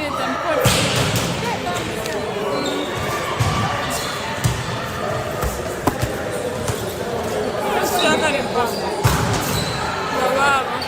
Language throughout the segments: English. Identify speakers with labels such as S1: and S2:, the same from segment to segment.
S1: Rhythm, perfect. Sujata limpa. Bravo.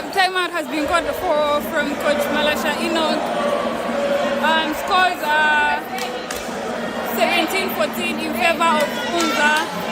S1: Timeout has been called for from Coach Malasha Enoch. Scores are 17-14 in favor of Unza.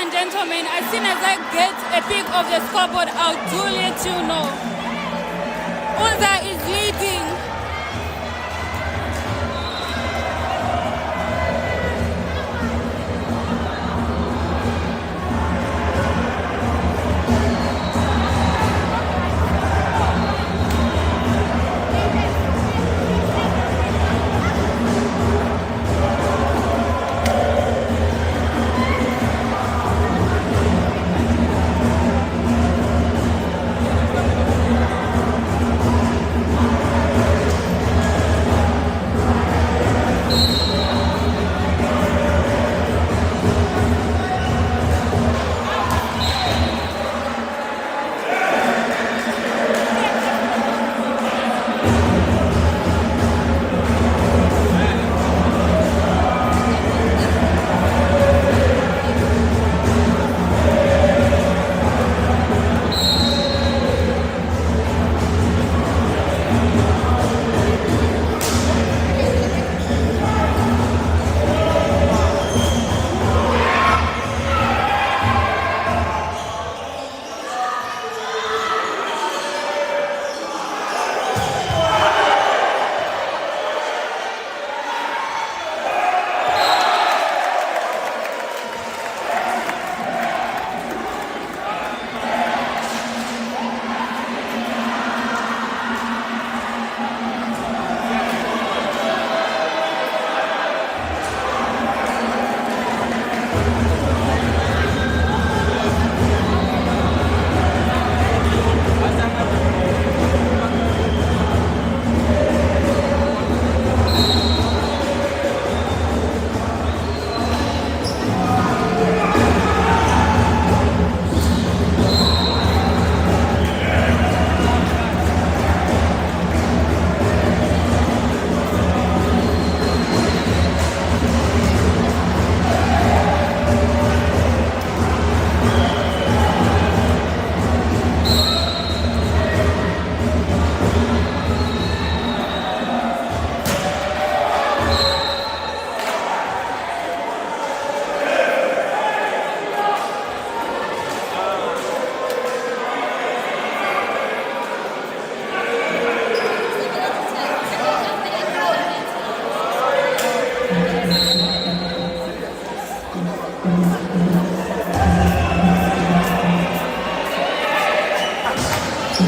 S1: and gentlemen, as soon as I get a pic of the scoreboard, I'll do let you know. Unza is leading.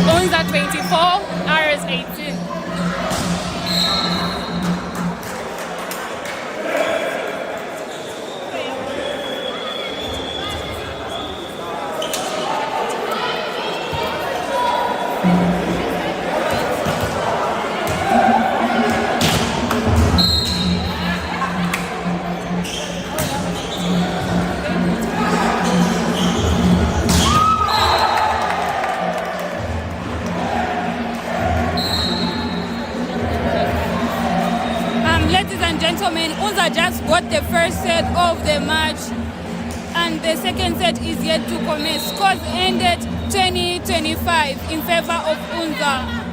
S1: Unza 24, RS 18. Ladies and gentlemen, Unza just got the first set of the match and the second set is yet to commence. Scores ended 20-25 in favor of Unza.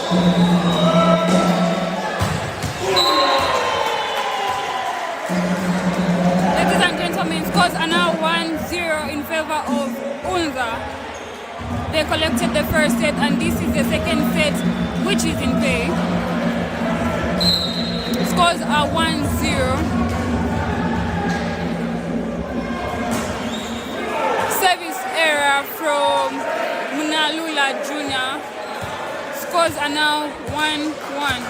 S1: Ladies and gentlemen, scores are now 1-0 in favor of Unza. They collected the first set and this is the second set which is in play. Scores are 1-0. Service error from Munalula Jr. Scores are now 1-1.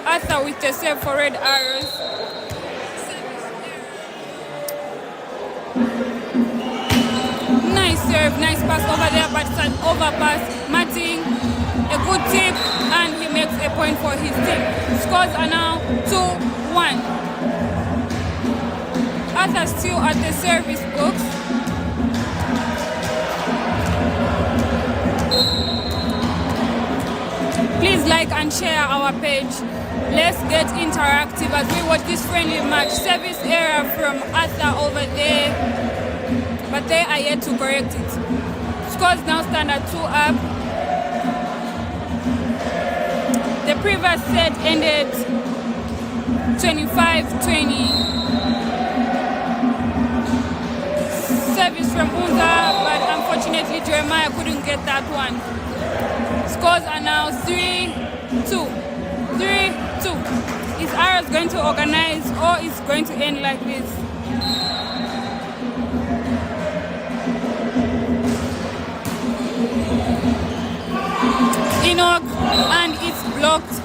S1: Arthur with the save for Red Arrows. Nice serve, nice pass over there, but it's an overpass. Martin, a good tip, and he makes a point for his team. Scores are now 2-1. Arthur still at the service box. Please like and share our page. Let's get interactive as we watch this friendly match. Service error from Arthur over there, but they are yet to correct it. Scores now stand at 2-up. The previous set ended 25-20. Service from Unza, but unfortunately Jeremiah couldn't get that one. Scores are now 3-2. 3-2. Is Arrows going to organize or is going to end like this? Enoch, and it's blocked.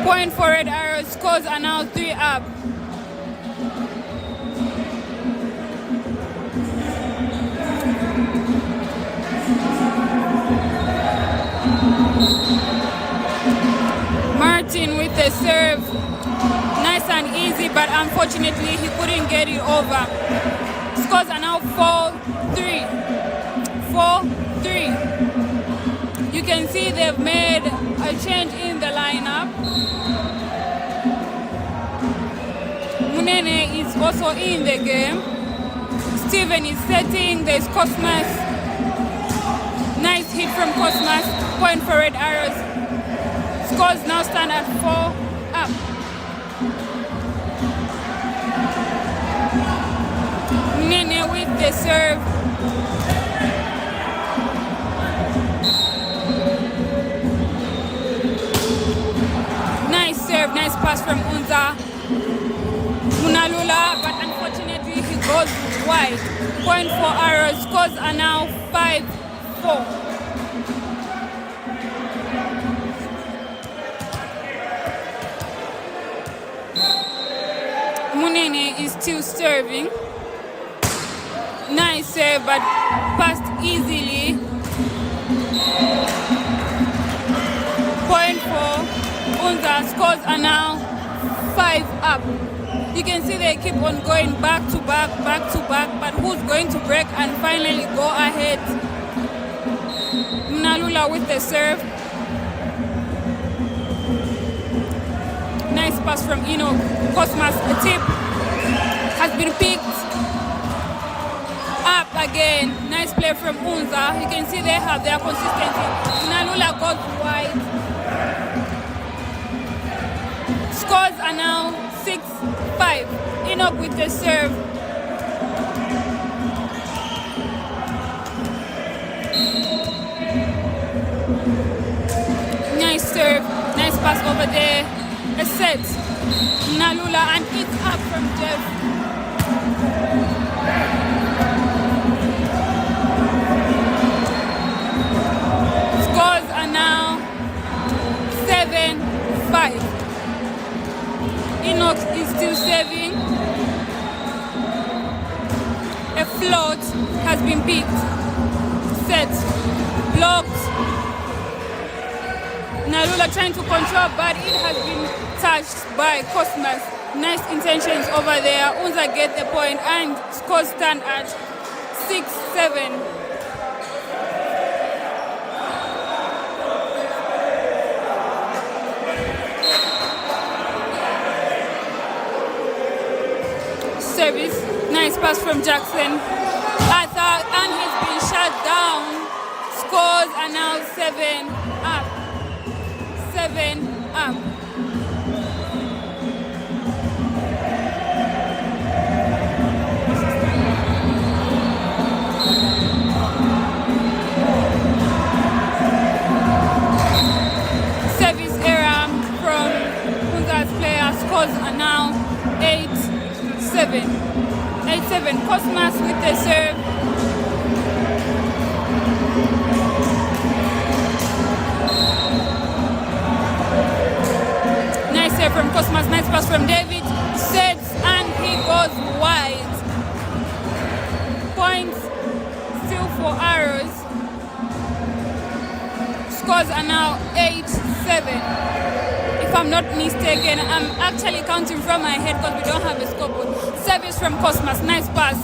S1: Point for Red Arrows. Scores are now 3-up. Martin with the serve. Nice and easy, but unfortunately he couldn't get it over. Scores are now 4-3. 4-3. You can see they've made a change in the lineup. Munene is also in the game. Steven is setting. There's Cosmas. Nice hit from Cosmas. Point for Red Arrows. Scores now stand at 4-up. Munene with the serve. Nice pass from Unza. Munalula, but unfortunately he goes wide. Point for Arrows. Scores are now 5-4. Munene is still serving. Nice serve, but passed easily. Point for Unza. Scores are now 5-up. You can see they keep on going back to back, but who's going to break and finally go ahead? Munalula with the serve. Nice pass from Enoch. Cosmas, a tip has been picked up again. Nice play from Unza. You can see they have their consistency. Munalula goes wide. Scores are now 6-5. Enoch with the serve. Nice serve. Nice pass over there. A set. Nalula, and it's up from Jeff. Scores are now 7-5. Enoch is still serving. A float has been picked. Set. Blocked. Nalula trying to control, but it has been touched by Cosmas. Nice intentions over there. Unza get the point and scores stand at 6-7. Service. Nice pass from Jackson. Arthur, and he's been shut down. Scores are now 7-6. 8-7. 8-7. Cosmas with the serve. Nice serve from Cosmas. Nice pass from David. Sets and he goes wide. Points still for Arrows. Scores are now 8-7. If I'm not mistaken, I'm actually counting from my head because we don't have a scoreboard. Service from Cosmas. Nice pass.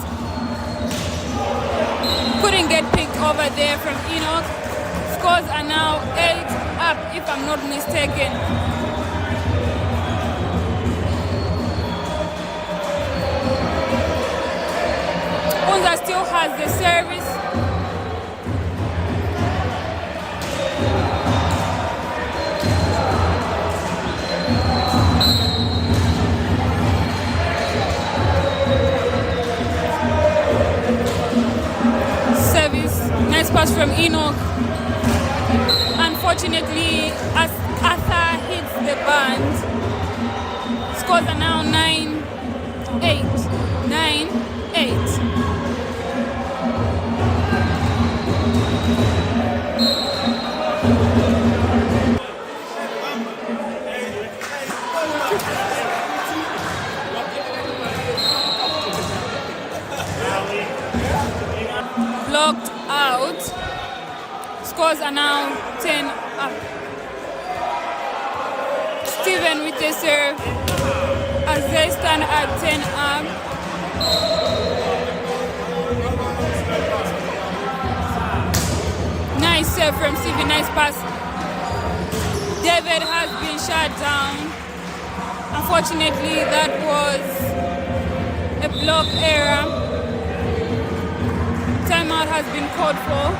S1: Couldn't get picked over there from Enoch. Scores are now 8 up, if I'm not mistaken. Unza still has the service. Nice pass from Enoch. Unfortunately, as Arthur hits the band, scores are now 9-8. 9-8. Blocked out. Scores are now 10 up. Steven with the serve as they stand at 10 up. Nice serve from Steven, nice pass. David has been shut down. Unfortunately, that was a block error. Timeout has been called for.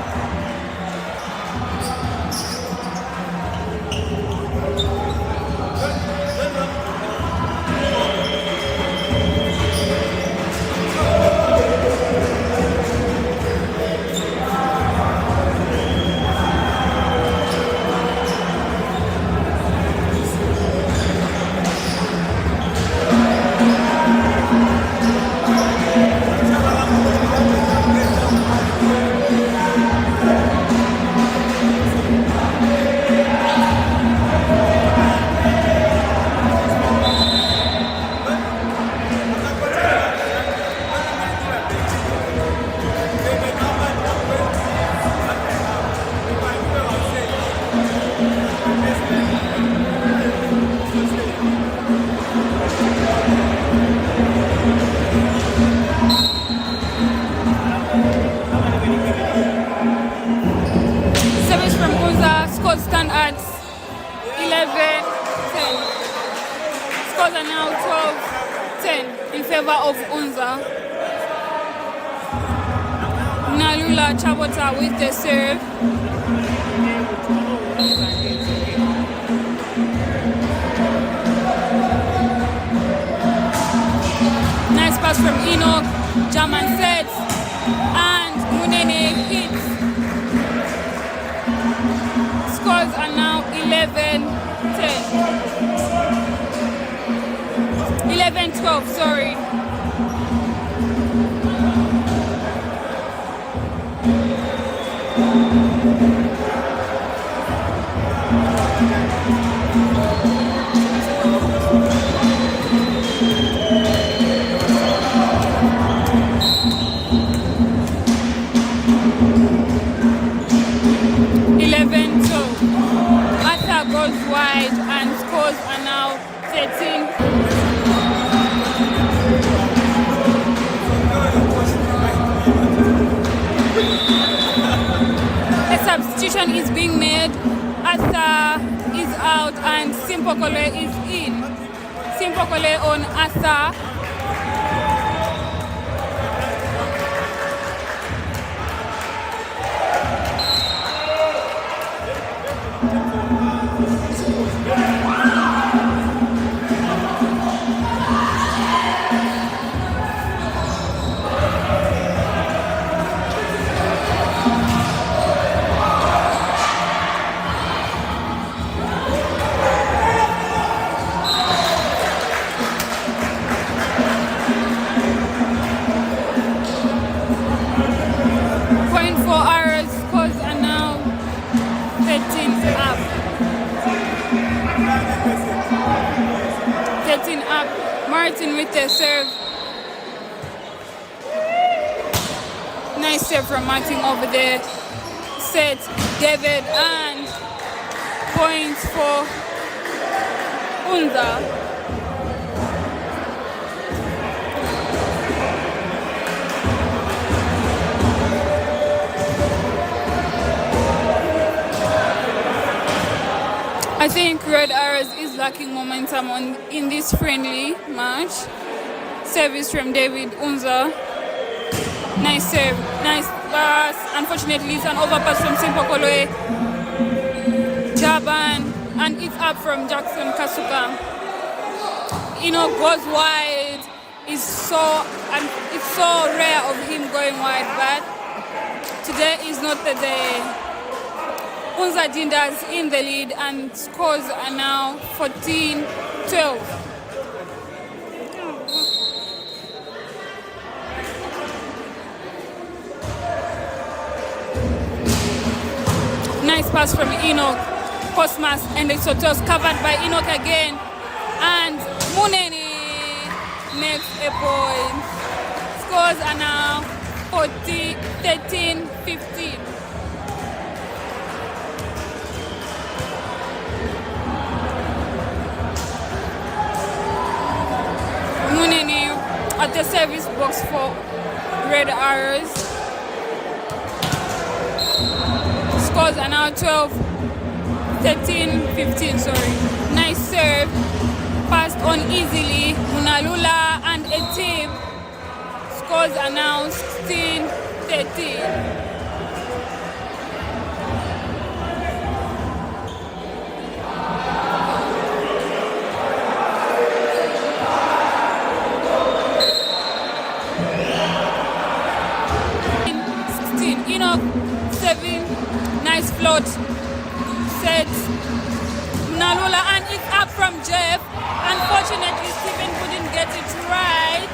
S1: Stand at 11-10. Scores are now 12-10 in favor of Unza. Nalula Chabota with the serve. Nice pass from Enoch. German sets and Munene hits. Scores are now 11-10. 11-12, sorry. Goes wide and scores are now 13. A substitution is being made. Arthur is out and Simpokole is in. Simpokole on Arthur. Martin up. Martin with the serve. Nice serve from Martin over there. Set David and points for Unza. I think Red Arrows is lacking momentum in this friendly match. Service from David Unza. Nice serve, nice pass. Unfortunately, it's an overpass from Simple Koloe. Jaban, and it's up from Jackson Kasuka. Goes wide. It's so rare of him going wide, but today is not the day. Unza Dindas in the lead and scores are now 14-12. Nice pass from Enoch. Cosmas and it's covered by Enoch again. And Muneni makes a point. Scores are now 13-15. Muneni at the service box for Red Arrows. Scores are now 13-15, sorry. Nice serve. Passed on easily. Munalula and a tip. Scores are now 16-13. Nice float. Set. Nalula and it's up from Jeff. Unfortunately, Stephen couldn't get it right.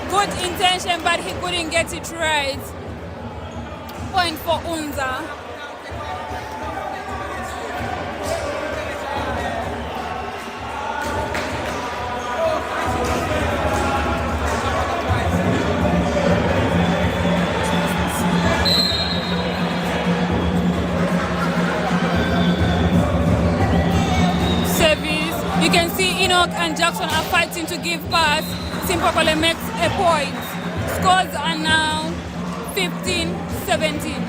S1: Good intention, but he couldn't get it right. Point for Unza. You can see Enoch and Jackson are fighting to give pass. Simpokole makes a point. Scores are now 15-17.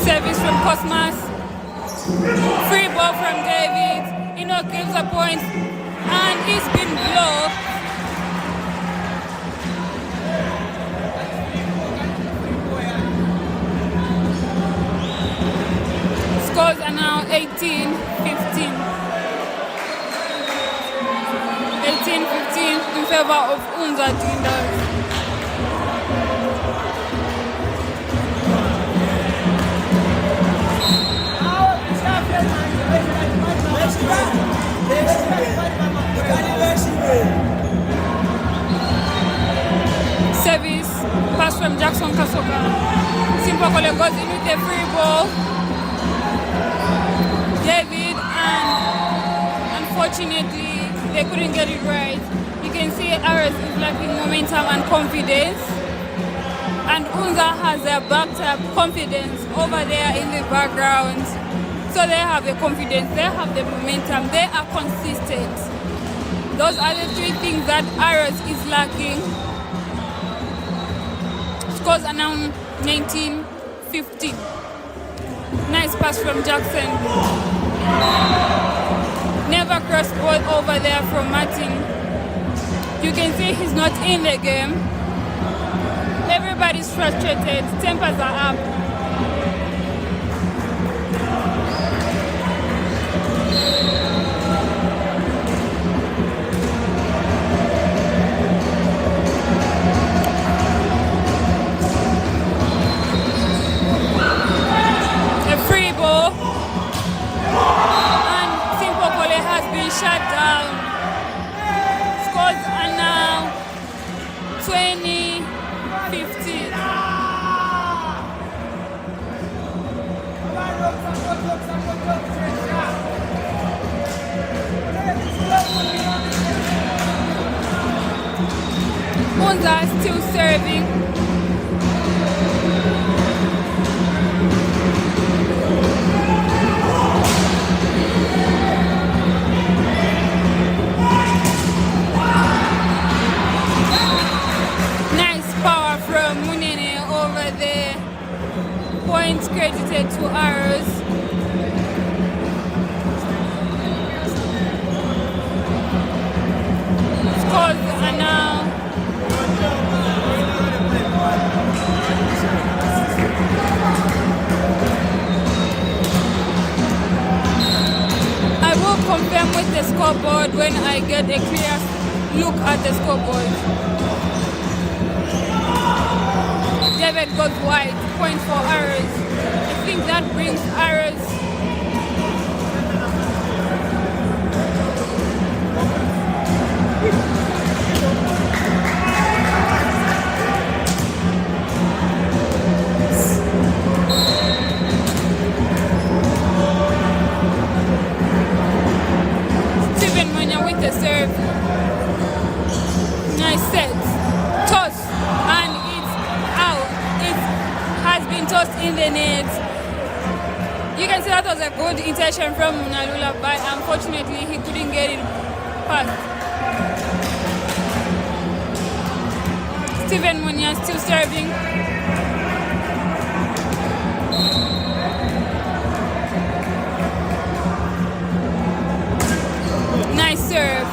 S1: Service from Cosmas. Free ball from David. Enoch gives a point and he's been blocked. Scores are now 18-15. 18-15 in favor of Unza Dindas. Service, pass from Jackson Kasoka. Simpokole goes in with a free ball. David, and unfortunately, they couldn't get it right. You can see Ares is lacking momentum and confidence. And Unza has their backed up confidence over there in the background. So they have the confidence, they have the momentum, they are consistent. Those are the three things that Aros is lacking. Scores are now 19-15. Nice pass from Jackson. Never cross ball over there from Martin. You can see he's not in the game. Everybody's frustrated, tempers are up. A free ball. shut down. Scores are now 20-15. Unza still serving. Nice power from Munene over there. Points credited to Arrows. Scores are now confirm with the scoreboard when I get a clear look at the scoreboard. David goes wide, point for Arrows. I think that brings Arrows with the serve. Nice set. Toss. And it's out. It has been tossed in the net. You can see that was a good intention from Munalula, but unfortunately he couldn't get it past. Stephen Munya still serving. Nice serve.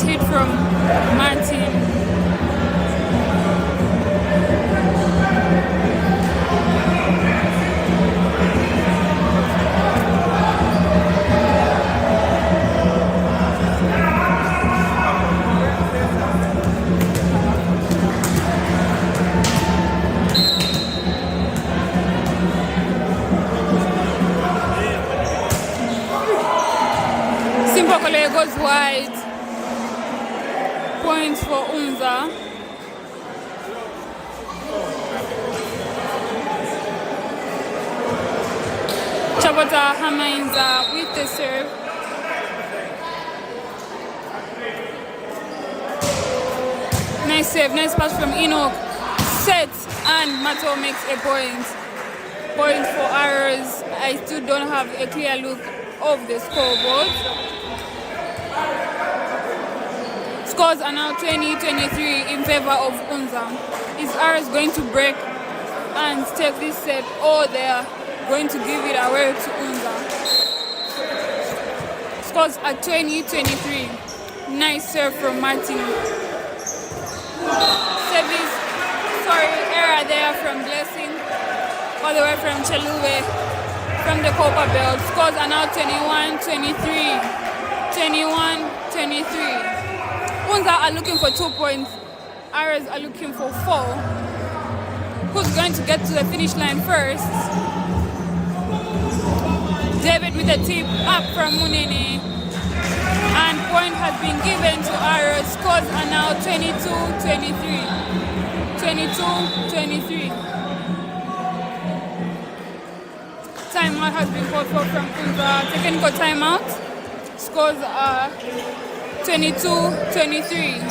S1: Hit from Martin. Simpokole goes wide. Points for Unza. Chabota Hamainza with the serve. Nice save, nice pass from Enoch. Set, and Mato makes a point. Point for Arrows. I still don't have a clear look of the scoreboard. Scores are now 20-23 in favor of Unza. Is Arrows going to break and take this set, or they are going to give it away to Unza? Scores are 20-23. Nice serve from Martin. Service, error there from Blessing, all the way from Chelube, from the Copper Belt. Scores are now 21-23. 21-23. Unza are looking for 2 points. Arrows are looking for 4. Who's going to get to the finish line first? David with a tip up from Munene. And point has been given to Arrows. Scores are now 22-23. 22-23. Timeout has been called for from Unza. Technical timeout. Scores are 22-23.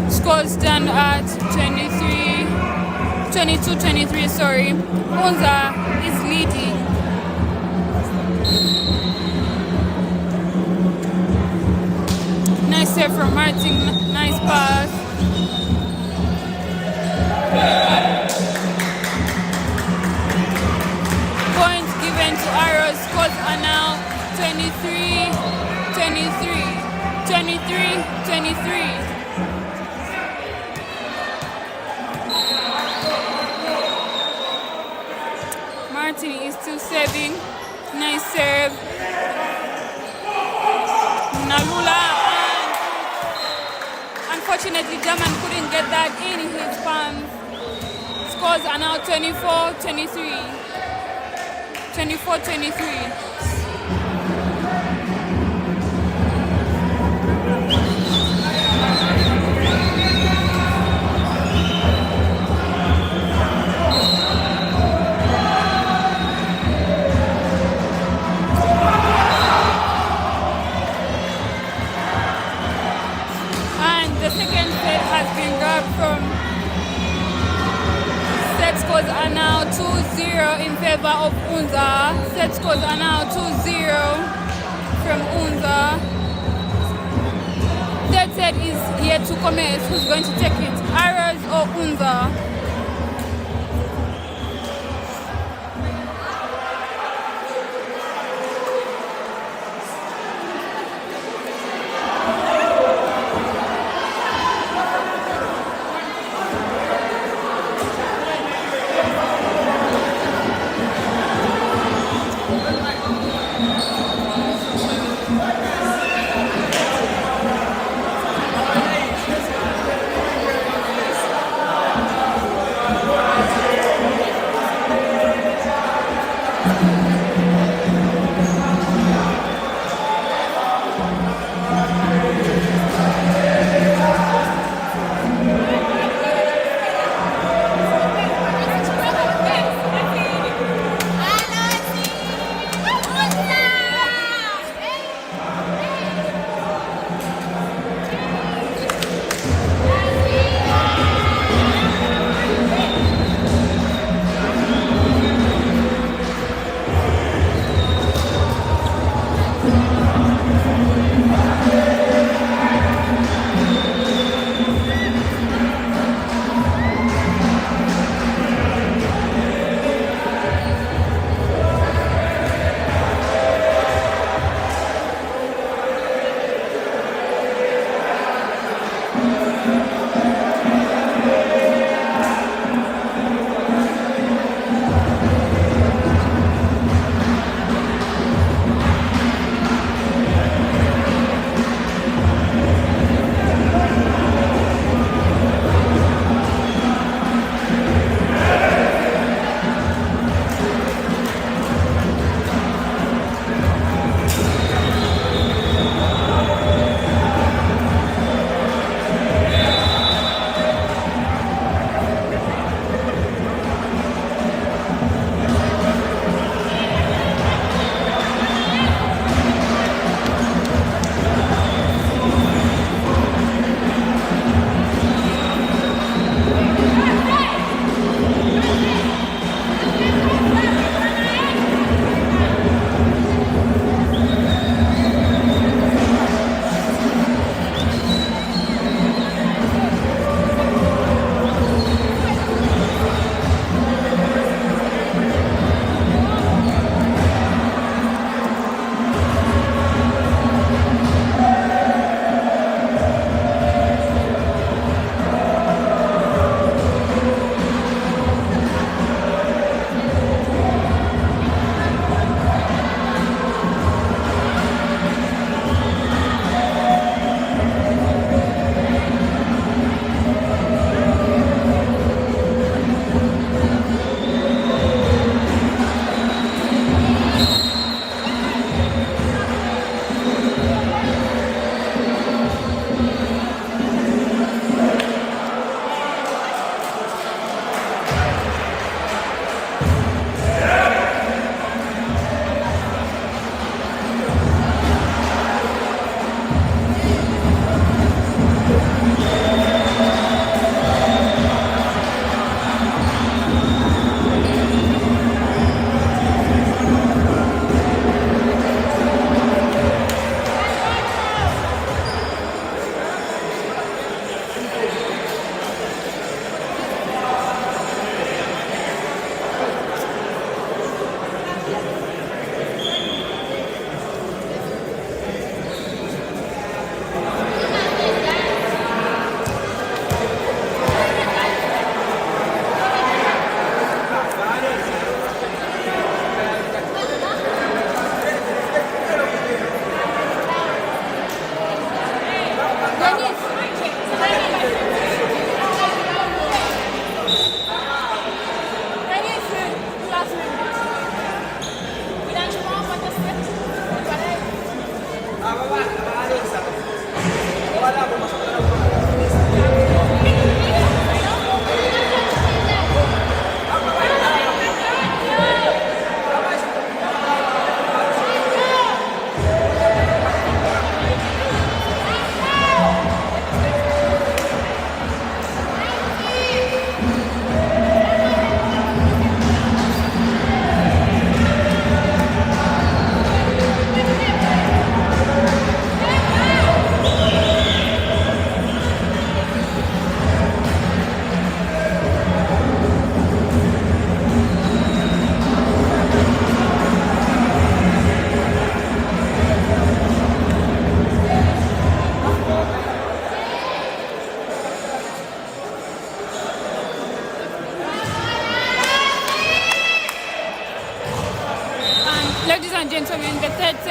S1: Scores stand at 22-23, sorry. Unza is leading. Nice save from Martin, nice pass. Points given to Arrows. Scores are now 23-23. Martin is still serving. Nice serve. Nalula. Unfortunately, German couldn't get that in his palms. Scores are now 24-23. 24-23. The second set has been grabbed from. Set scores are now 2-0 in favor of Unza. Set scores are now 2-0 from Unza. Third set is yet to commence. Who's going to take it? Arrows or Unza?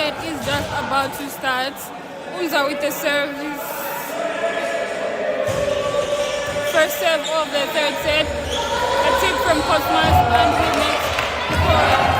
S1: set is just about to start. Unza with the service. First serve of the third set. A tip from Cosmos and he makes the point.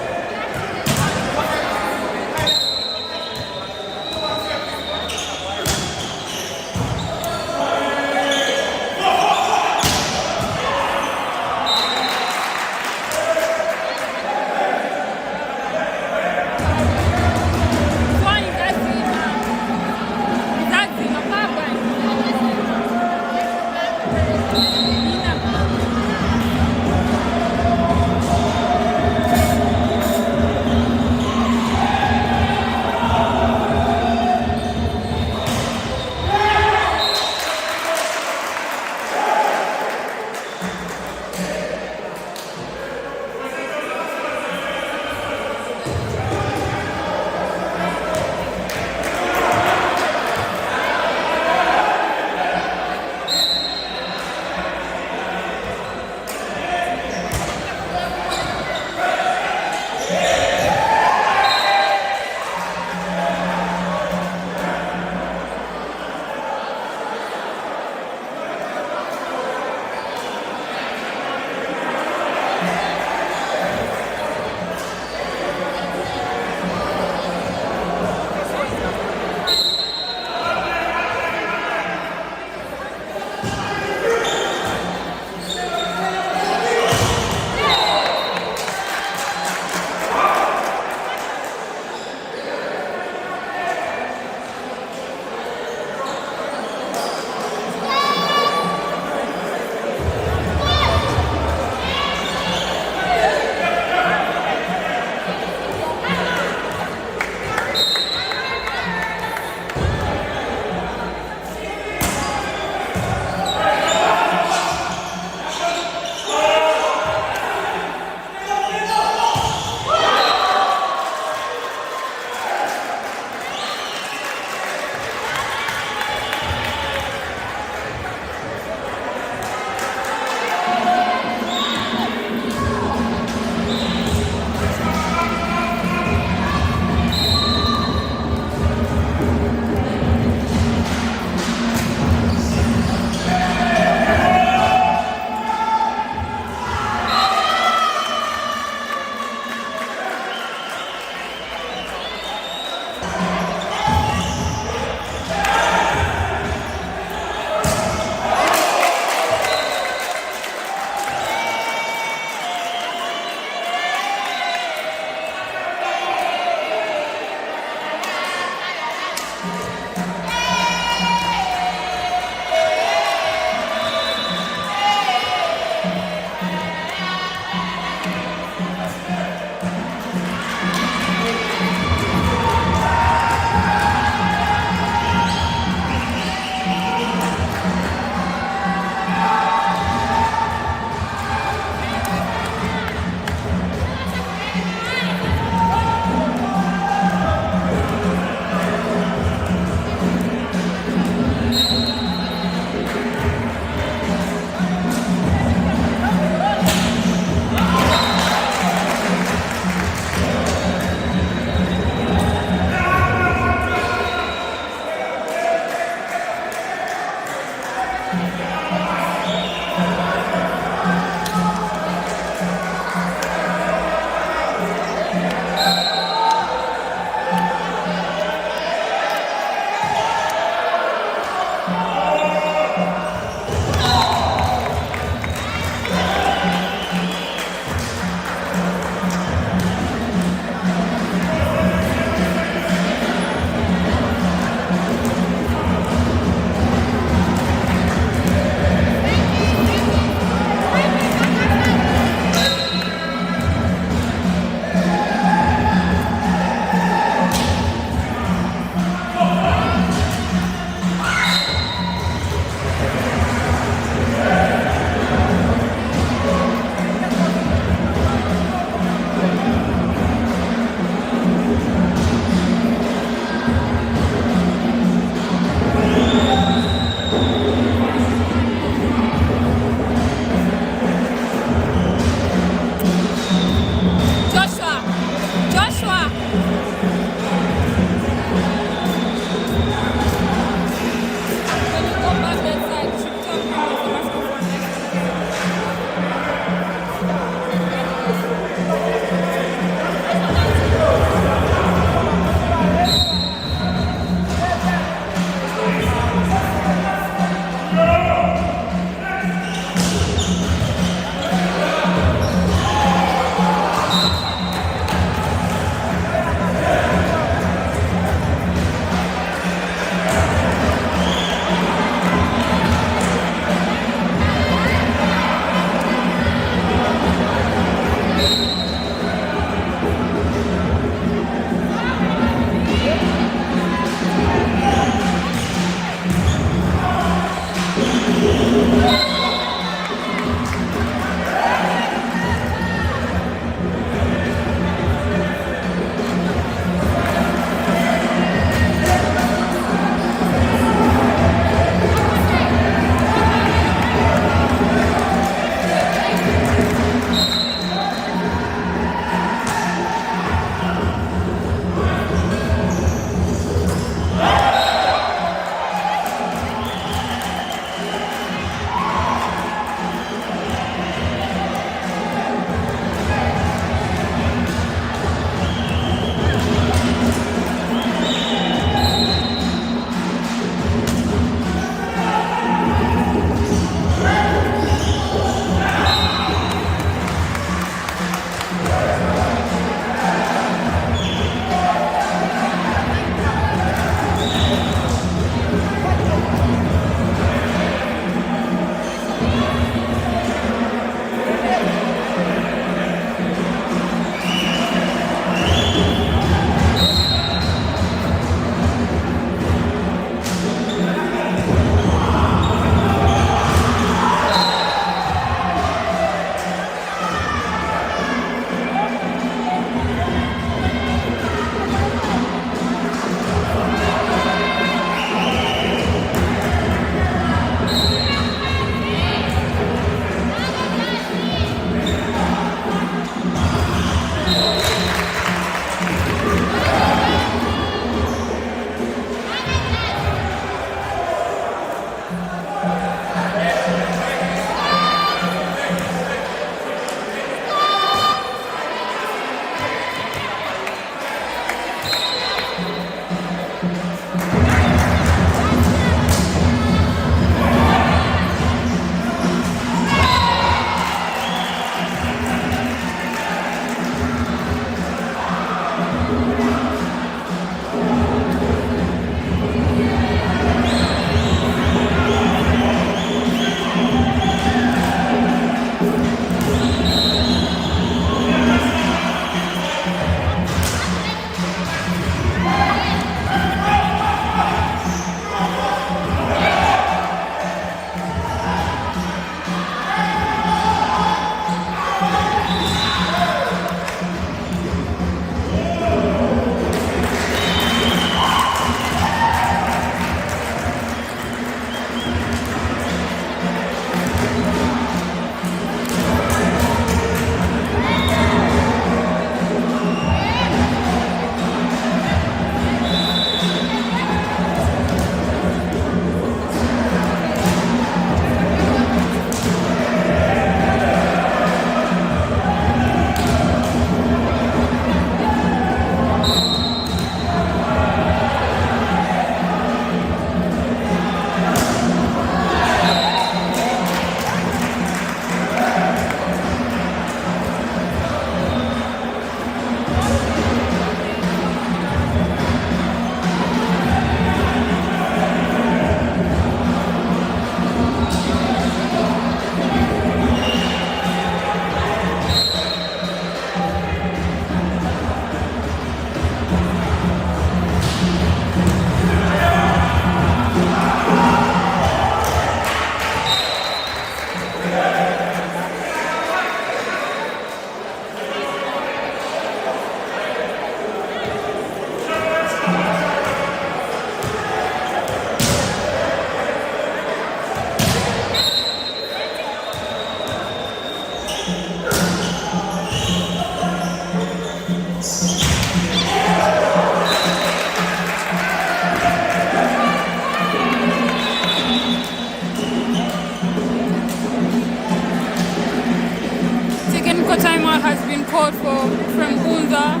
S1: out from Unza.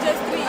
S1: Just three.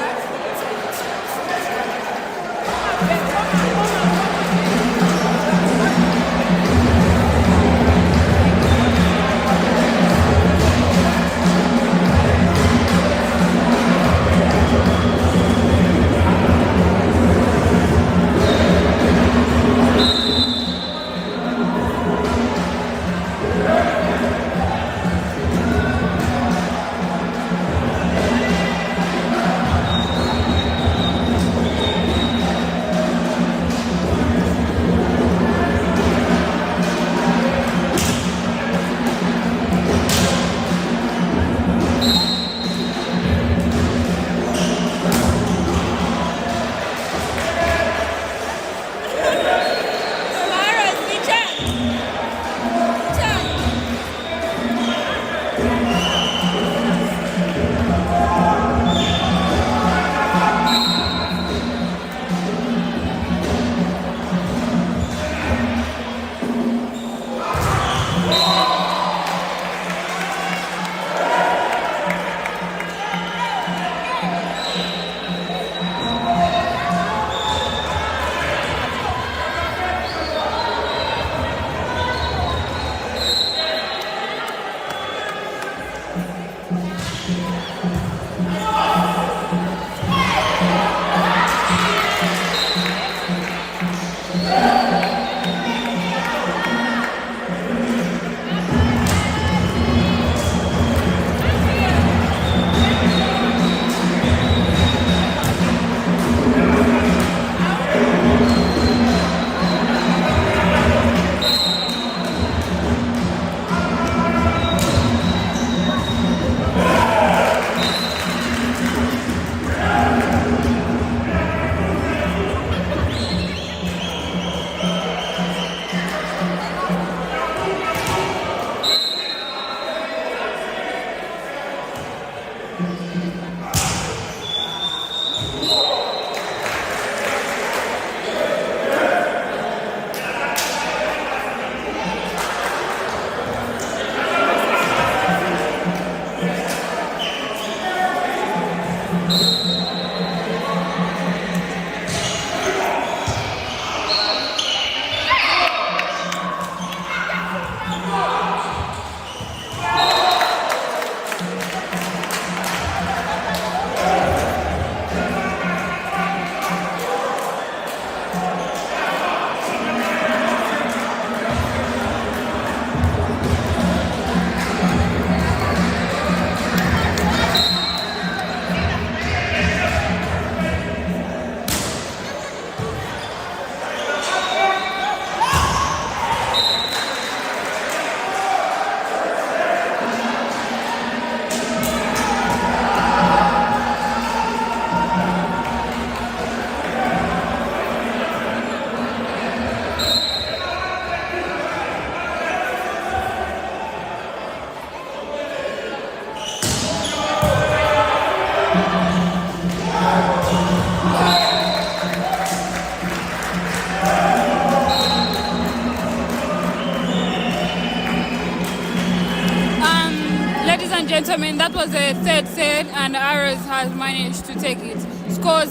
S1: Ladies and gentlemen, that was the third set, and Arrows has managed to take it. Scores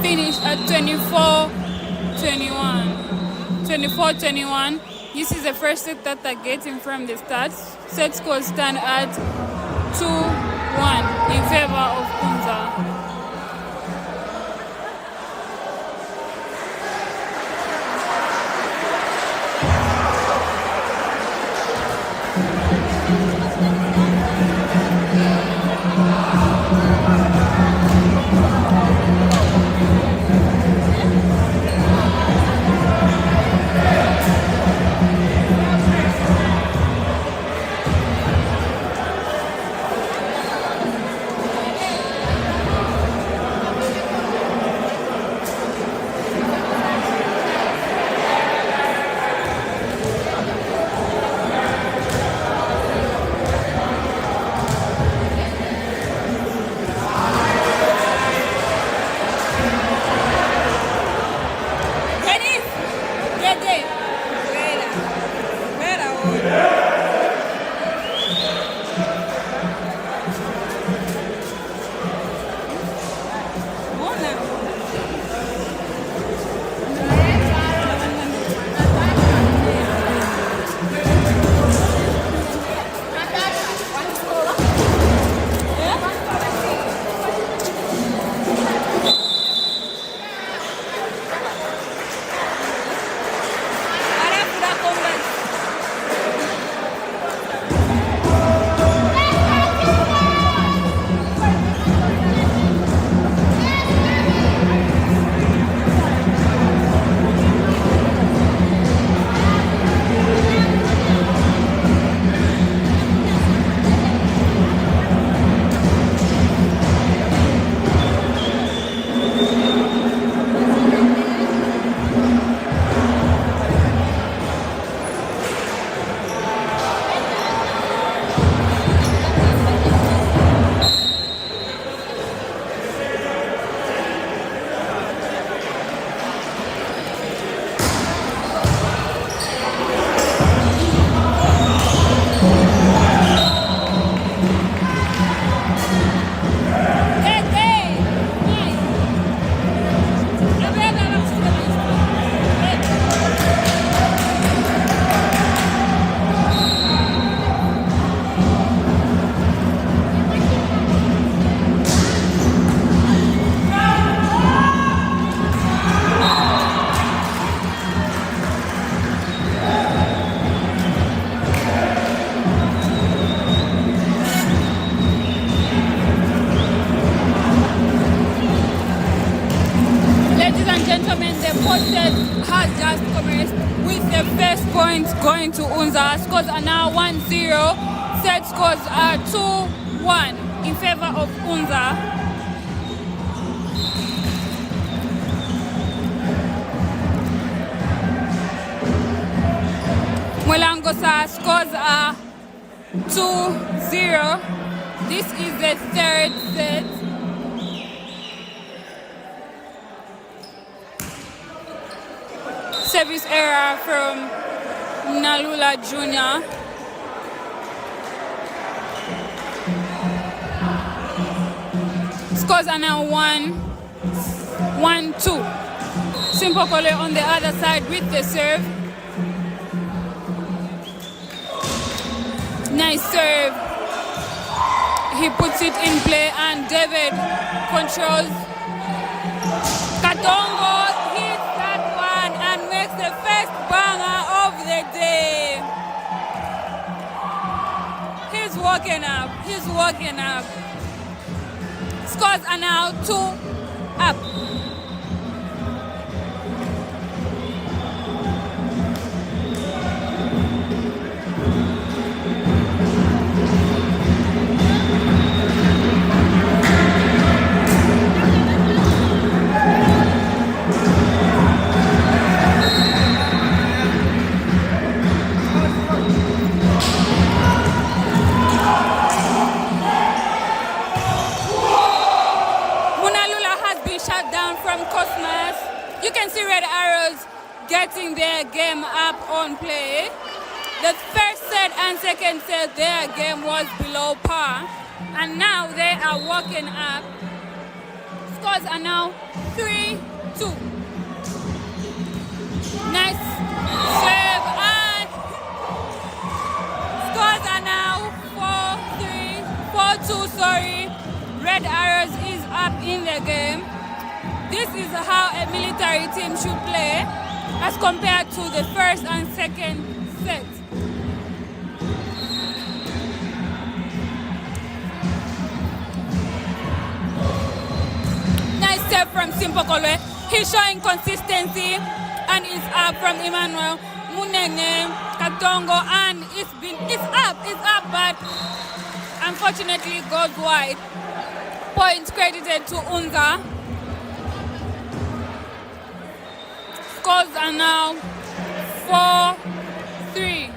S1: finished at 24-21. 24-21. This is the first set that they're getting from the start. Set scores stand at 2-1 in favor of Unza. fast commerce with the first point going to Unza. Scores are now 1-0. Set scores are 2-1 in favor of Unza. Mwelangosa scores are 2-0. This is the third set. Service error from Nalula Jr. Scores are now 1-2. Simple Kole on the other side with the serve. Nice serve. He puts it in play and David controls. Katongo hits that one and makes the first banger of the day. He's walking up. He's walking up. Scores are now 2-up. You can see Red Arrows getting their game up on play. The first set and second set, their game was below par. And now they are walking up. Scores are now 3-2. Nice serve and scores are now 4-2, sorry. Red Arrows is up in the game. This is how a military team should play as compared to the first and second set. Nice serve from Simple Kolwe. He's showing consistency and is up from Emmanuel Munenge Katongo, and it's up, but unfortunately goes wide. Points credited to Unza. Scores are now 4-3.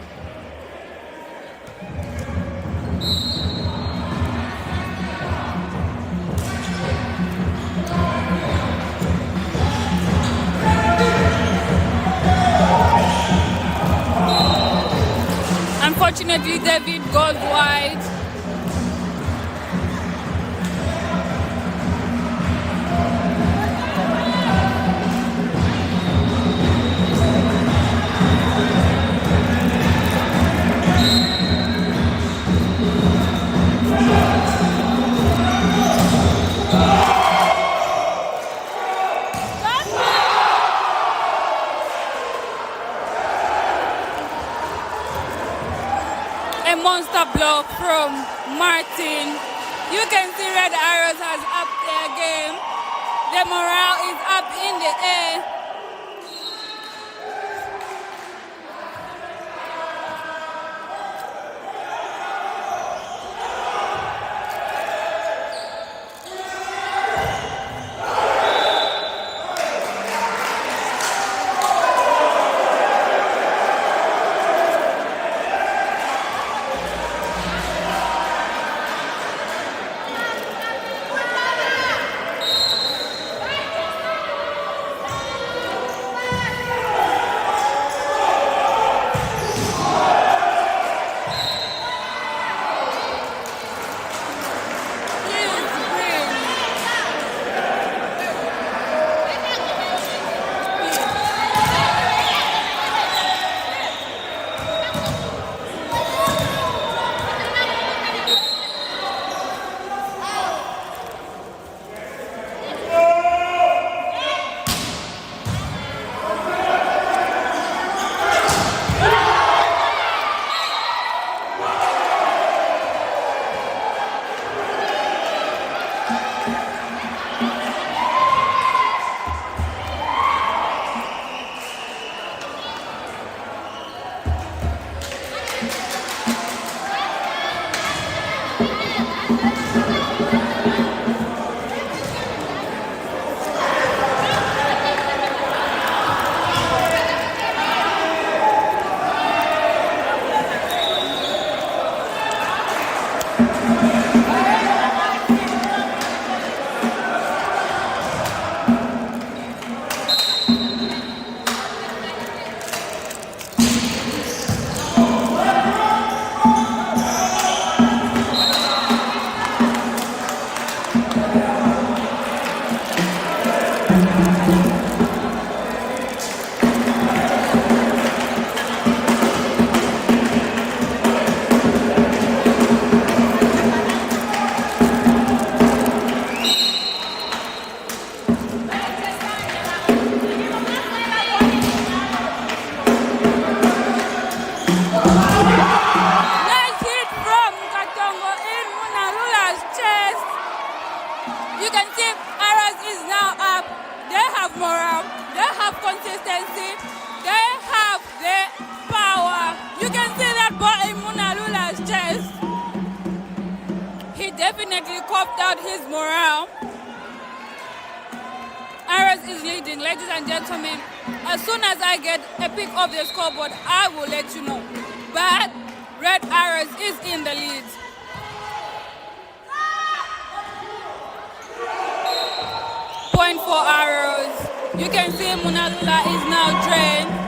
S1: Unfortunately, David goes wide. A monster block from Martin. You can see Red Arrows has upped their game. The morale is up in the air. unfortunately coughed out his morale. Ares is leading, ladies and gentlemen. As soon as I get a pic of the scoreboard, I will let you know. But Red Ares is in the lead. Point for Ares. You can see Munalula is now drained.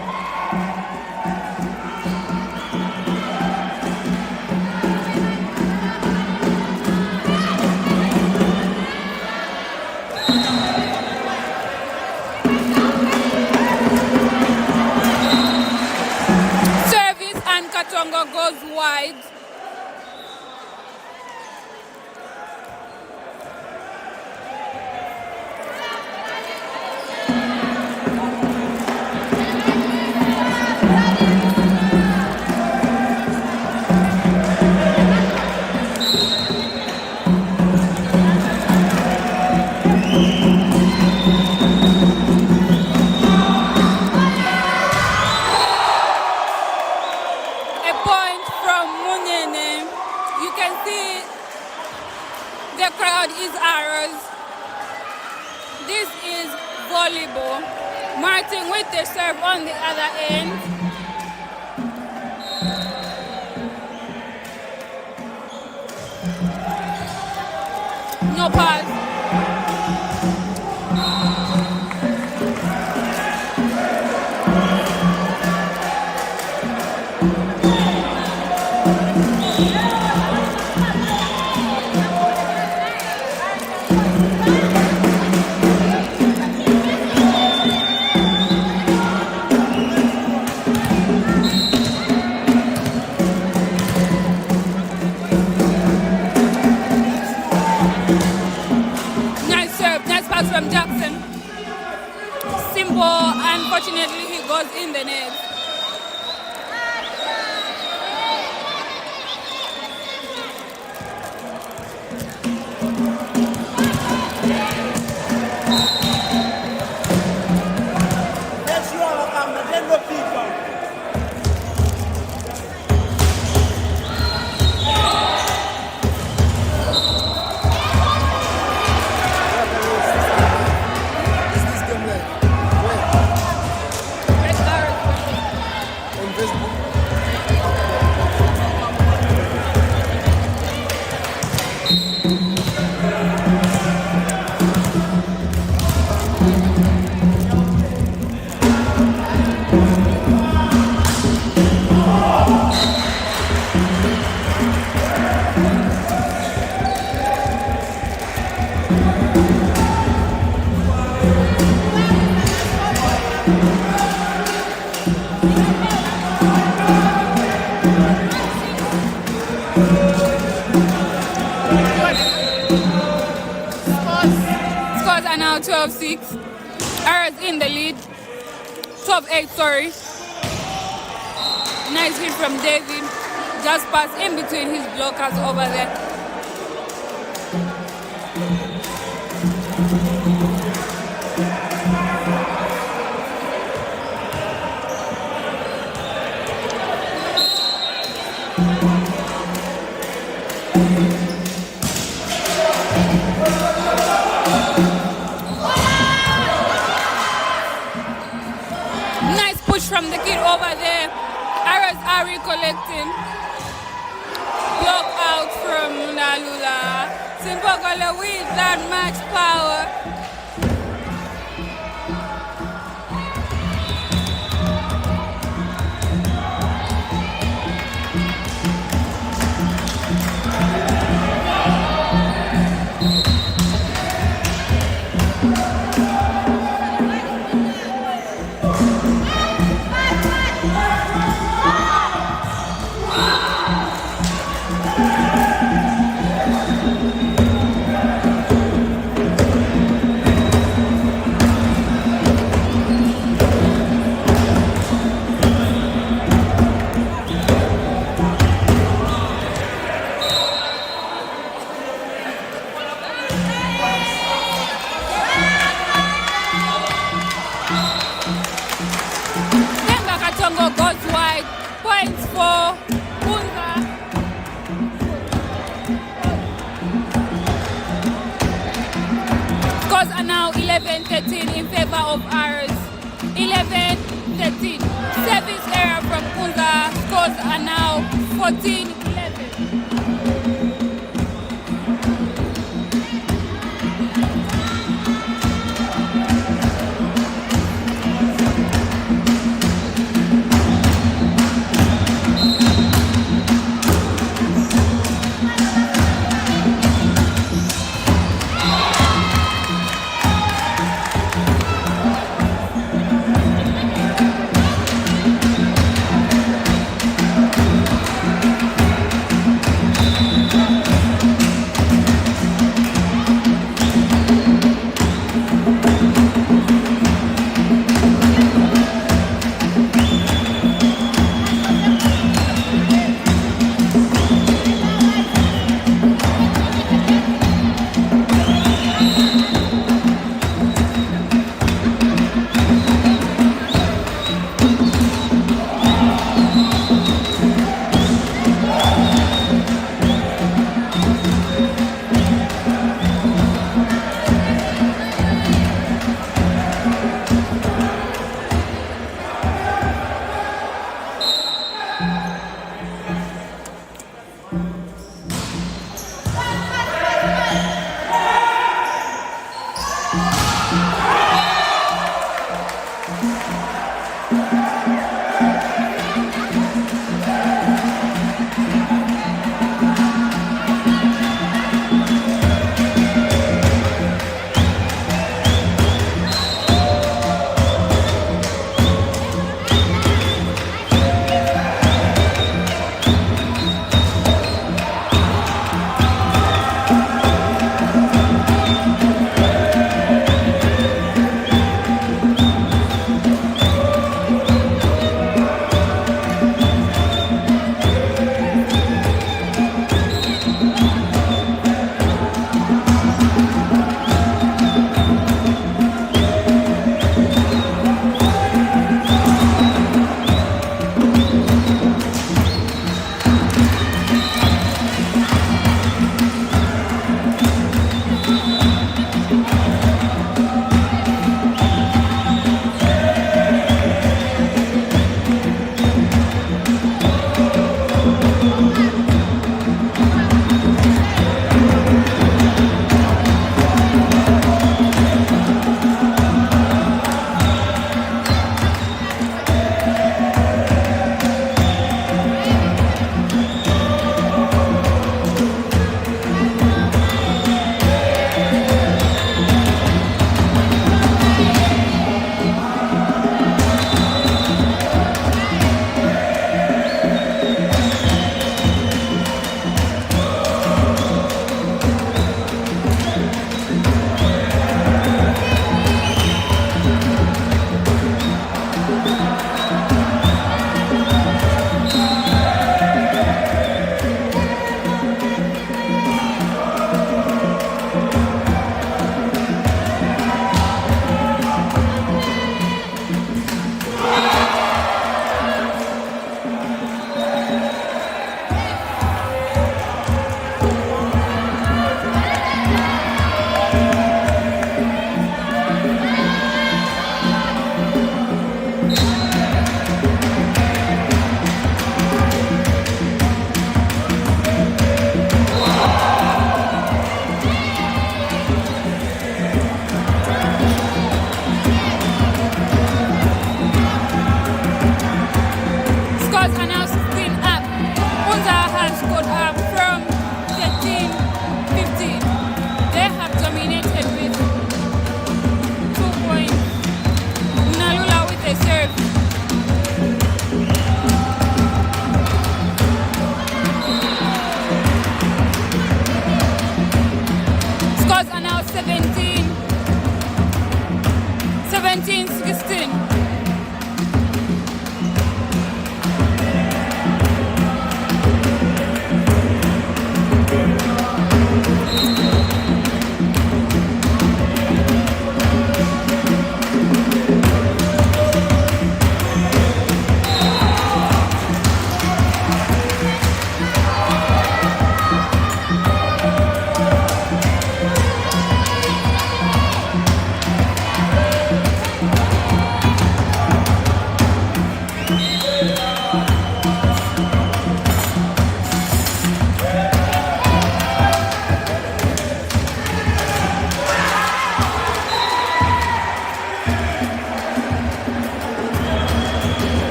S1: Katongo goes wide. The crowd is Ares. This is volleyball. Martin with the serve on the other end. No pass. From Jackson. Simple, unfortunately he goes in the net. Scores are now 12-6. Ares in the lead. 12-8, sorry. Nice hit from David. Just pass in between his blockers over there. Nice push from the kid over there. Ares are recollecting. Block out from Nalula. Simpogole with that much power. favor of ours. 11-13. Service error from Unza. Scores are now 14-11.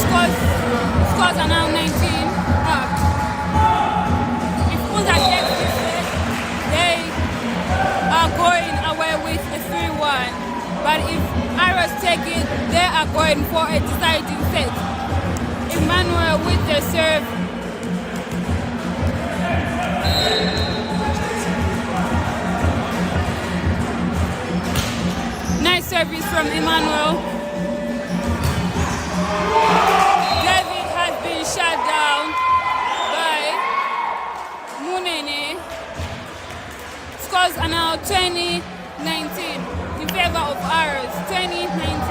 S1: Scores are now 19 up. If Unza takes this set, they are going away with a 3-1. But if Arrows take it, they are going for a deciding set. Emmanuel with the serve. Nice service from Emmanuel. David has been shut down by Munene. Scores are now 20-19 in favor of ours. 20-19.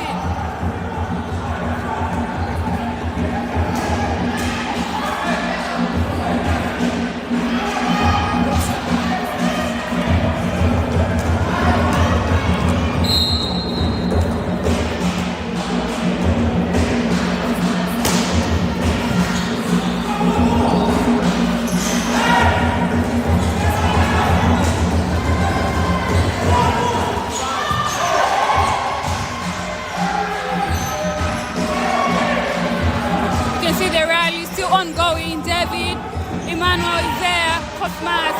S1: Ongoing. David, Emmanuel is there, Cosmas,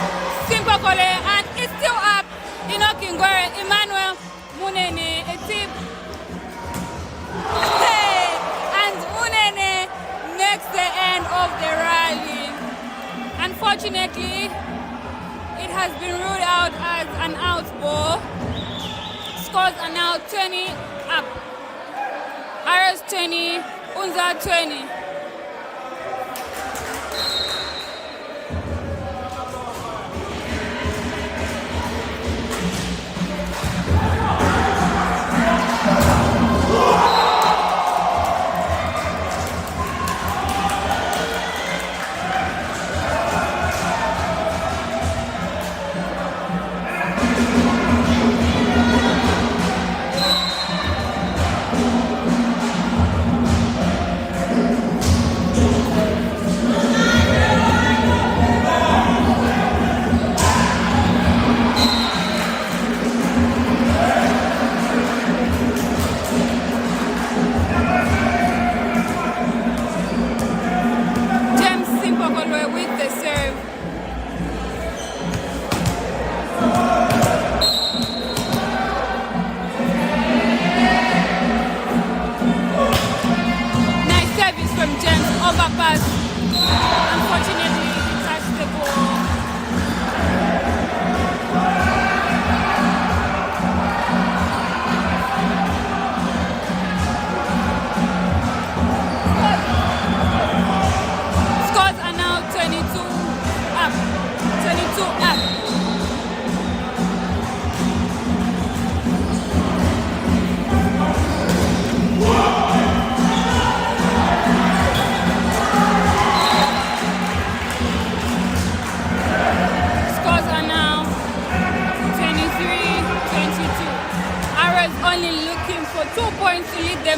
S1: Simpakole, and it's still up. Inokingwere, Emmanuel, Munene, a tip. Hey! And Munene makes the end of the rally. Unfortunately, it has been ruled out as an out ball. Scores are now 20 up. RS 20, Unza 20.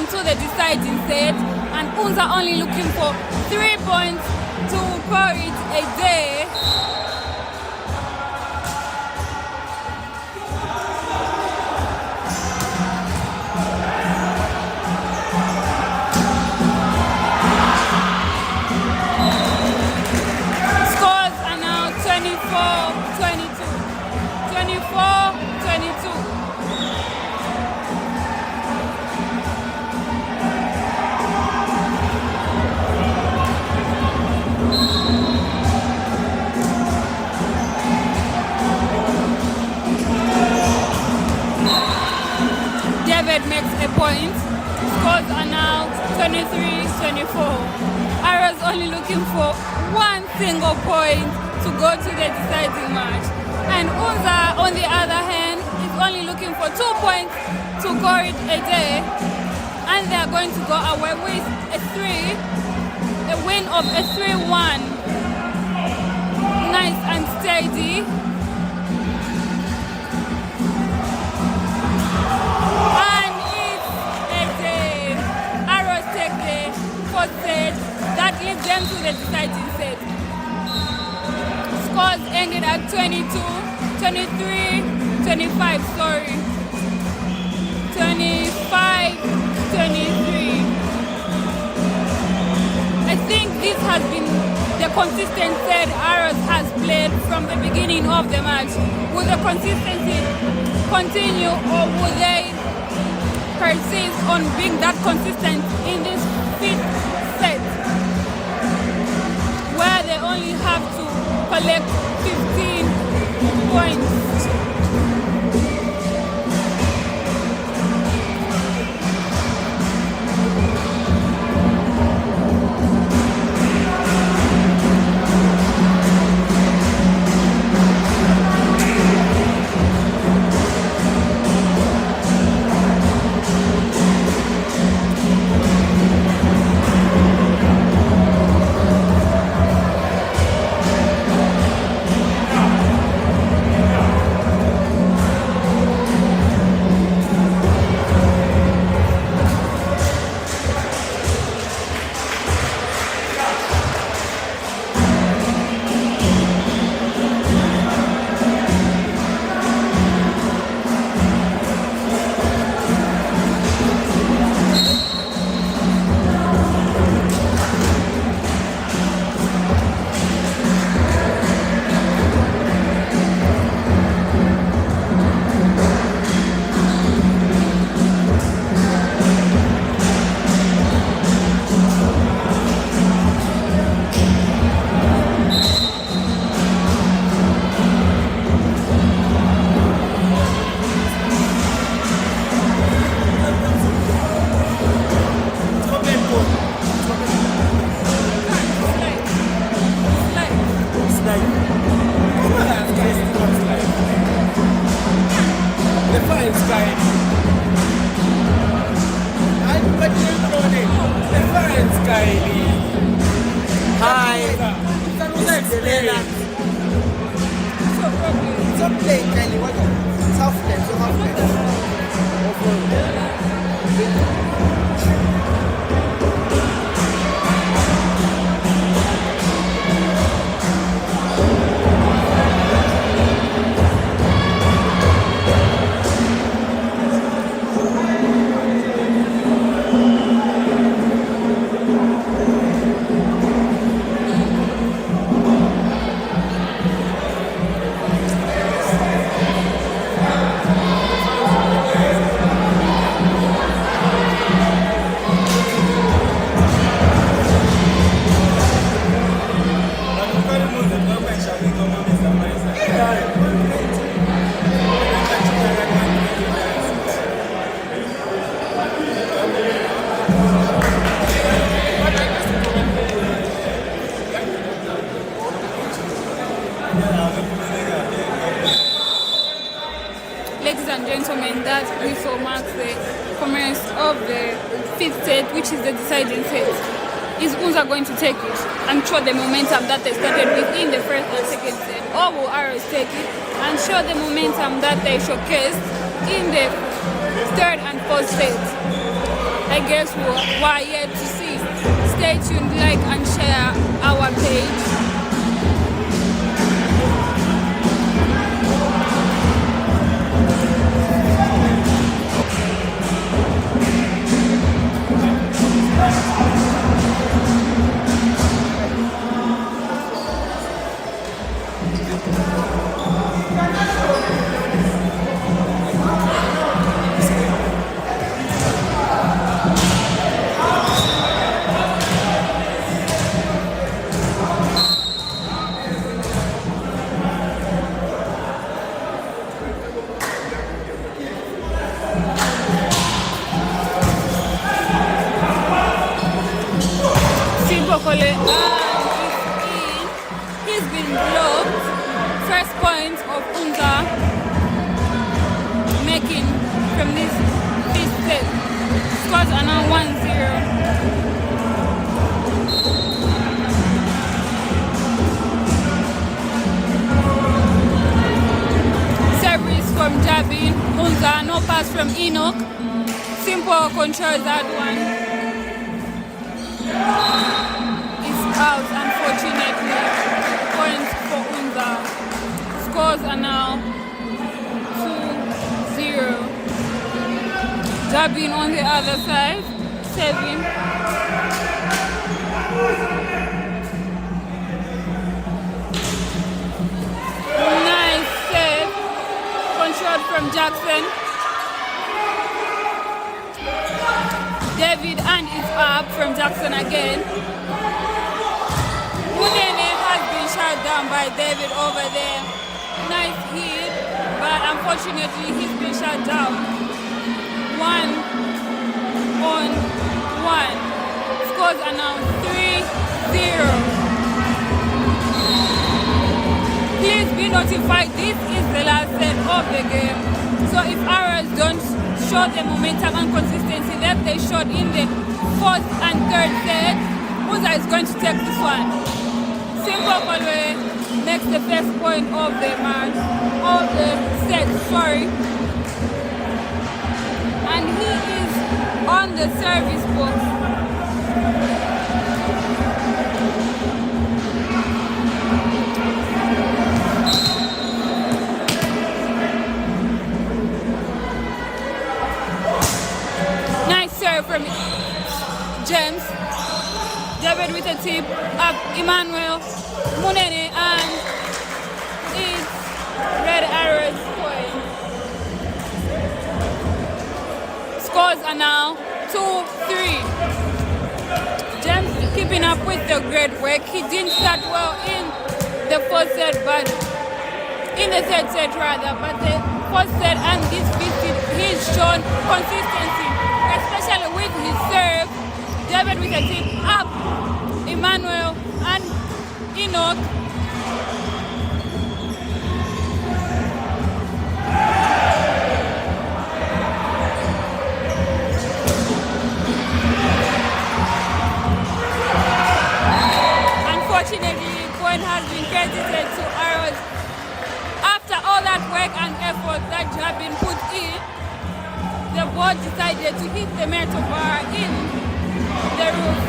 S1: To the deciding set, and Unza only looking for 3 points to call it a day. Score single point to go to the deciding match. And Unza, on the other hand, is only looking for 2 points to call it a day. And they are going to go away with a win of a 3-1. Nice and steady. And it's a day. Arrows take the fourth set. That leads them to the deciding set. Scores ended at 22, 23, 25, sorry. 25, 23. I think this has been the consistent set Arrows has played from the beginning of the match. Will the consistency continue, or will they persist on being that consistent in this fifth set, where they only have to collect 15 points? Ladies and gentlemen, that whistle marks the commence of the fifth set, which is the deciding set. Is Unza going to take it and show the momentum that they started with in the first and second set, or will Arrows take it and show the momentum that they showcased in the third and fourth set? I guess we're yet to see. Stay tuned, like and share our page. He's been blocked. First point of Unza making from this set. Scores are now 1-0. Service from Jabin. Unza, no pass from Enoch. Simple controls that one. It's out, unfortunately. Points for Unza. Scores are now 2-0. Jabin on the other side. 7. Nice save. Controlled from Jackson. David, and it's up from Jackson again. Munene has been shot down by David over there. Nice hit, but unfortunately he's been shot down. 1-on-1. Scores are now 3-0. Please be notified, this is the last set of the game. So if ours don't show the momentum and consistency that they showed in the fourth and third set, Musa is going to take this one. Simple Palwe makes the first point of the match, of the set, sorry. And he is on the service box. From James, David with a tip up Emmanuel, Munene, and it's Red Arrows point. Scores are now 2-3. James keeping up with the great work. He didn't start well in the first set, but in the third set rather, but the first set and this visit he's shown consistency, especially with his serve. David with a tip up, Emmanuel and Enoch. Unfortunately, point has been credited to Arrows. After all that work and effort that have been put in, the board decided to hit the metal bar in the roof.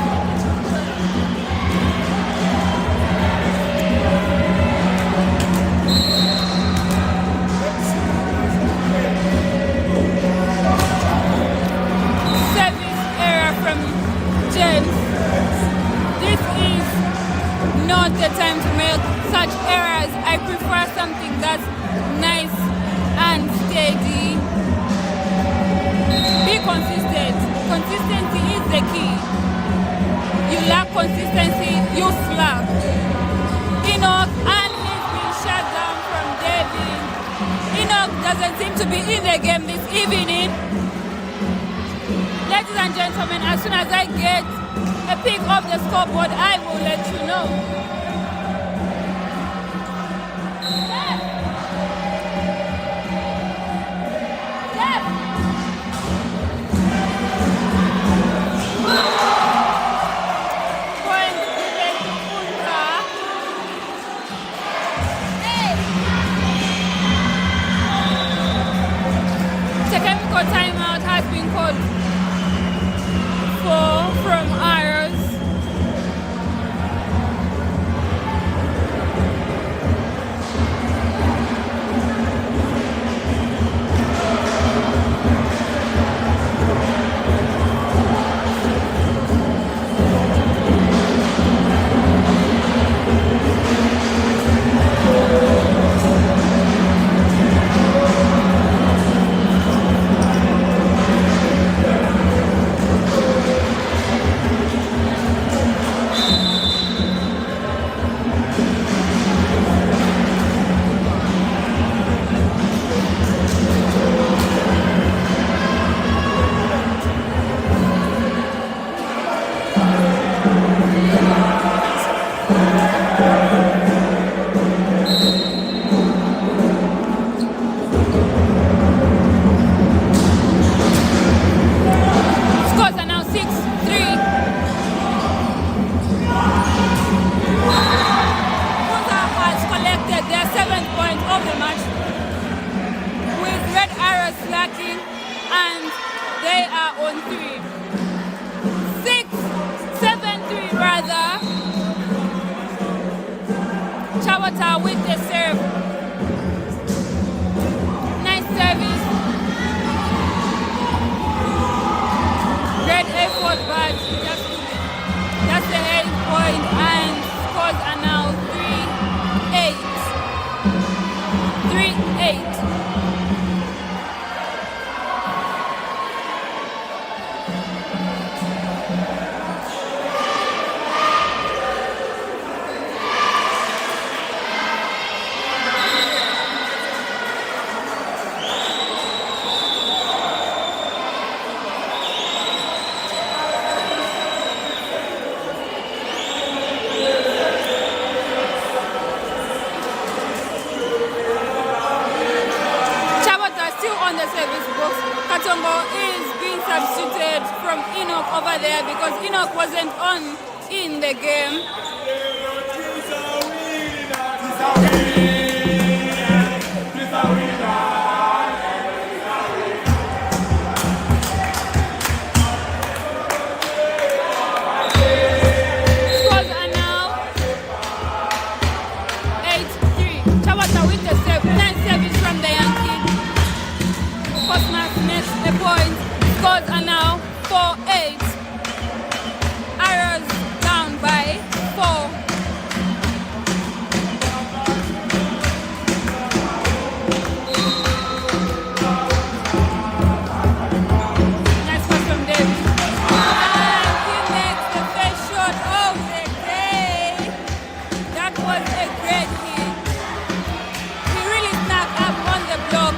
S1: Service error from James. This is not the time to make such errors. I prefer something that's nice and steady. Be consistent. Consistency is the key. You lack consistency, you slap. Enoch, and he's been shut down from David. Enoch doesn't seem to be in the game this evening. Ladies and gentlemen, as soon as I get a pic of the scoreboard, I will let you know. Timeout has been called from Arrows. Tabata with the serve. Nice service. Great effort, but that's the 8 point, and scores are now 3-8. 3-8. On the service box, Katongo is being substituted from Enoch over there because Enoch wasn't on in the game. Scores are now 8-3. Chabata with the serve. Nice service from the young kid. Cosmas makes a point. Scores are now 4-8. Arrows down by 4. Nice pass from David. And he makes the first shot of the day. That was a great hit. He really snuck up on the block.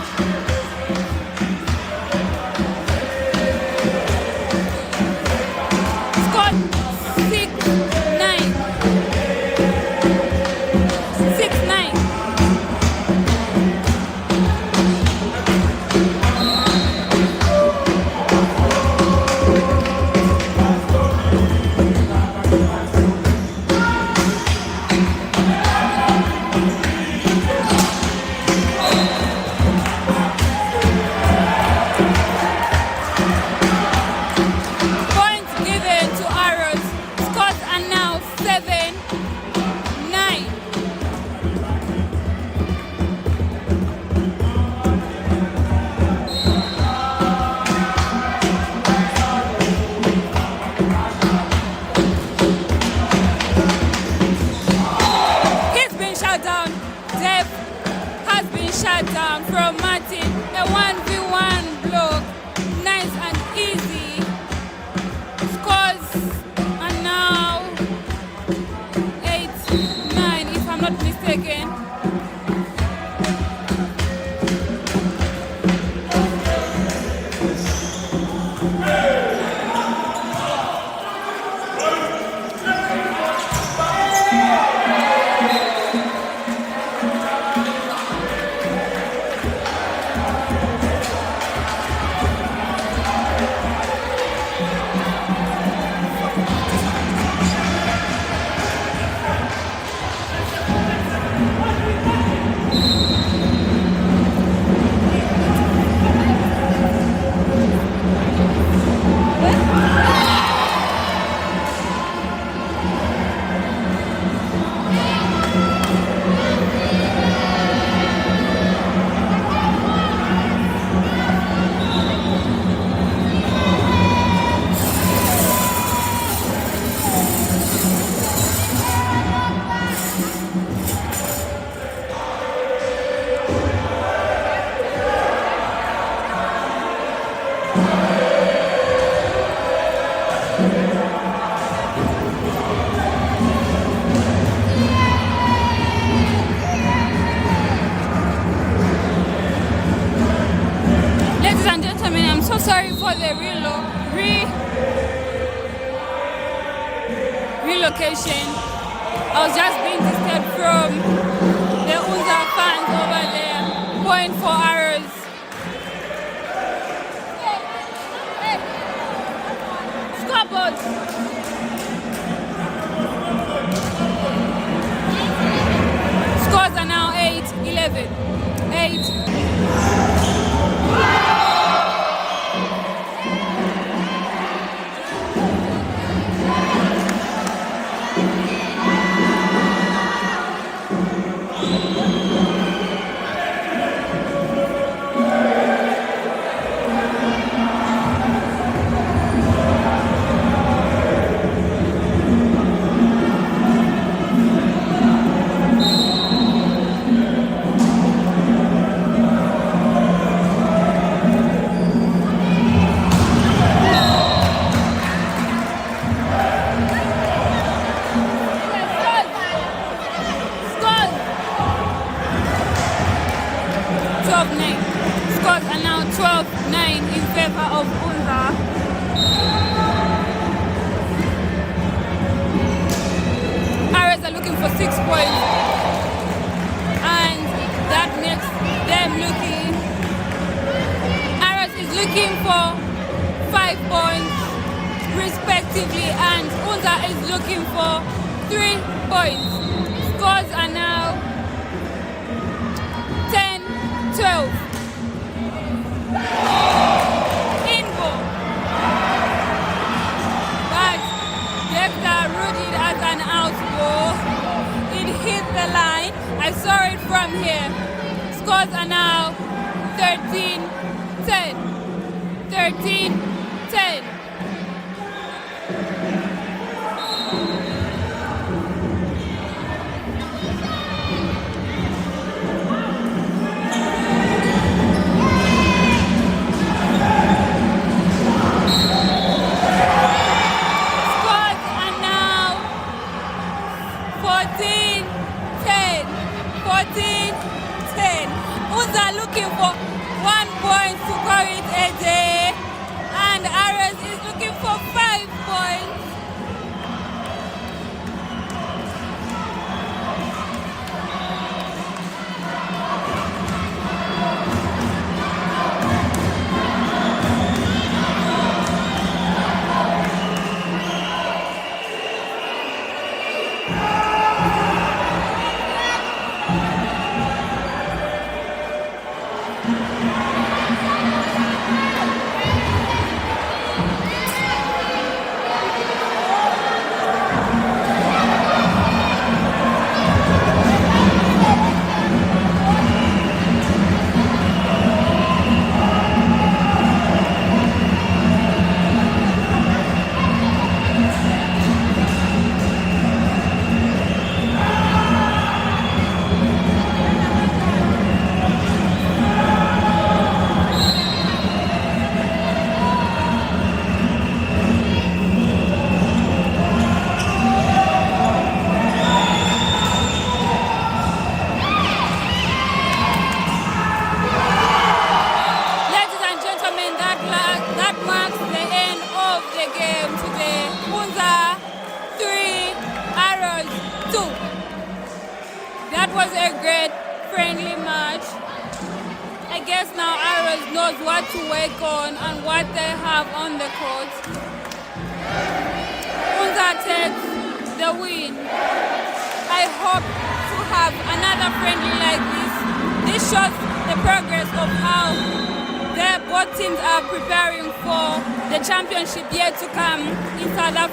S1: Shut down from Martin, a 1v1 block, nice and easy. Scores are now 8-9 if I'm not mistaken. Ladies and gentlemen, I'm so sorry for the relocation. I was just being disturbed from the Unza fans over there. Point for arrows. Scoreboard. Scores are now 8-11. 8. Scores are now 12-9 in favor of Unza. Arrows are looking for 6 points, and that makes them looking. Arrows is looking for 5 points respectively, and Unza is looking for 3 points. Scores are now 10-12. In goal. But Dexter ruled it as an out goal. It hit the line. I saw it from here. Scores are now 13-10. 13-10. Unza looking for 1 point to call it a day, and Ares is looking for 5 points. That was a great friendly match. I guess now Arrows knows what to work on and what they have on the court. Unza takes the win. I hope to have another friendly like this. This shows the progress of how both teams are preparing for the championship yet to come in South Africa.